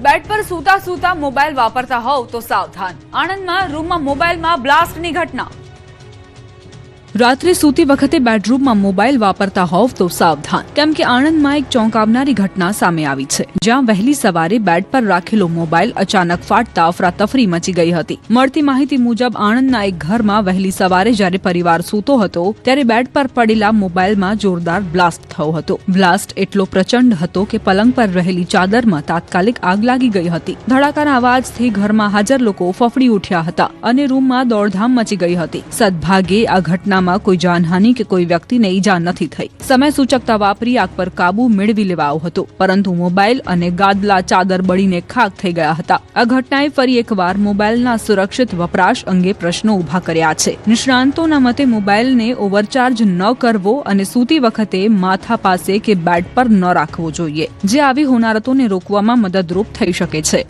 Bed પર સૂતા સૂતા મોબાઈલ વાપરતા હોવ તો સાવધાન। આણંદમાં રૂમમાં મોબાઈલમાં બ્લાસ્ટની ઘટના। રાત્રે સૂતી વખતે બેડરૂમમાં મોબાઈલ વાપરતા હોવ તો સાવધાન, કેમ કે આણંદમાં એક ચોંકાવનારી ઘટના સામે આવી છે, જ્યાં વહેલી સવારે બેડ પર રાખેલો મોબાઈલ અચાનક ફાટતા અફરાતફરી મચી ગઈ હતી। મળતી માહિતી મુજબ આણંદના એક ઘરમાં વહેલી સવારે જ્યારે પરિવાર સૂતો હતો ત્યારે બેડ પર પડેલા મોબાઈલમાં જોરદાર બ્લાસ્ટ થયો હતો। બ્લાસ્ટ એટલો પ્રચંડ હતો કે પલંગ પર રહેલી ચાદરમાં તાત્કાલિક આગ લાગી ગઈ હતી। ધડાકાના અવાજથી ઘરમાં હાજર લોકો ફફડી ઉઠ્યા હતા અને રૂમમાં દોડધામ મચી ગઈ હતી। સદભાગ્યે આ ઘટના કોઈ જાનહાનિ કે કોઈ વ્યક્તિને ઈજા નથી થઈ। સમય સૂચકતા વાપરી આગ પર કાબુ મેળવી લેવાયો હતો, પરંતુ મોબાઈલ અને ગાદલા ચાદર બળીને ખાખ થઈ ગયા હતા। આ ઘટનાએ ફરી એકવાર મોબાઈલના સુરક્ષિત વપરાશ અંગે પ્રશ્નો ઉભા કર્યા છે। નિષ્ણાંતોના મતે મોબાઈલને ઓવરચાર્જ ન કરવો અને સૂતી વખતે માથા પાસે કે બેડ પર ન રાખવો જોઈએ, જે આવી હોનારતોને રોકવામાં મદદરૂપ થઈ શકે છે।